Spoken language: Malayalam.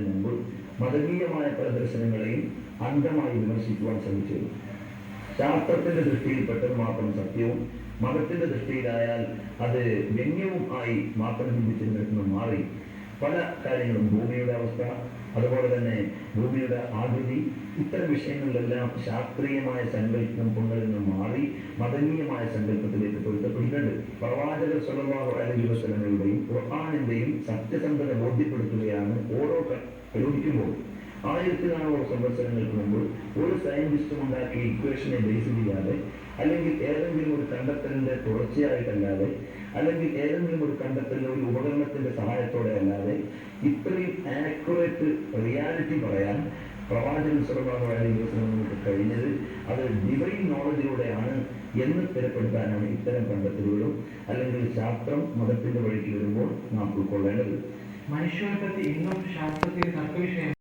മുമ്പ് മതകീയമായ പല ദർശനങ്ങളെയും അന്ധമായി വിമർശിക്കുവാൻ ശ്രമിച്ചിരുന്നു. ശാസ്ത്രത്തിന്റെ ദൃഷ്ടിയിൽപ്പെട്ടത് മാത്രം സത്യവും മതത്തിന്റെ ദൃഷ്ടിയിലായാൽ അത് വ്യംഗ്യവും ആയി മാത്രം ചിന്തിച്ചിരുന്നിടത്തുനിന്ന് മാറി പല കാര്യങ്ങളും ഭൂമിയുടെ അവസ്ഥ, അതുപോലെ തന്നെ ഭൂമിയുടെ ആകൃതി, ഇത്തരം വിഷയങ്ങളിലെല്ലാം ശാസ്ത്രീയമായ സങ്കല്പങ്ങളിൽ നിന്ന് മാറി മതനീയമായ സങ്കല്പത്തിലേക്ക് പൊരുത്തപ്പെടുന്നുണ്ട്. പ്രവാചകർ സ്വല്ലല്ലാഹു അലൈഹി വസല്ലമയുടെയും ഖുർആനിന്റെയും സത്യസന്ധത ബോധ്യപ്പെടുത്തുകയാണ് ഓരോ പ്രയോഗിക്കുമ്പോൾ. 1400 സംവത്സരങ്ങൾക്ക് മുമ്പ് ഒരു സയന്റിസ്റ്റും ഉണ്ടാക്കിയ ഇക്വേഷനെ ബേസ് ചെയ്യാതെ, അല്ലെങ്കിൽ ഏതെങ്കിലും ഒരു കണ്ടെത്തലിന്റെ തുടർച്ചയായിട്ടല്ലാതെ, അല്ലെങ്കിൽ ഏതെങ്കിലും ഒരു കണ്ടെത്തലിന്റെ ഒരു ഉപകരണത്തിന്റെ സഹായത്തോടെ അല്ലാതെ ഇത്രയും ആക്യുറേറ്റ് റിയാലിറ്റി പറയാൻ പ്രവാചകൻ സ്വല്ലല്ലാഹു അലൈഹി വസല്ലം നമുക്ക് കഴിഞ്ഞത് അത് ഡിവൈൻ നോളജിലൂടെയാണ് എന്ന് സ്ഥിരപ്പെടുത്താനാണ് ഇത്തരം കണ്ടെത്തലുകളും അല്ലെങ്കിൽ ശാസ്ത്രം മതത്തിന്റെ വഴിക്ക് വരുമ്പോൾ നാം ഉൾക്കൊള്ളേണ്ടത്. മനുഷ്യോൽപ്പത്തി ഇന്നും ശാസ്ത്രത്തിന്റെ തർക്ക വിഷയം.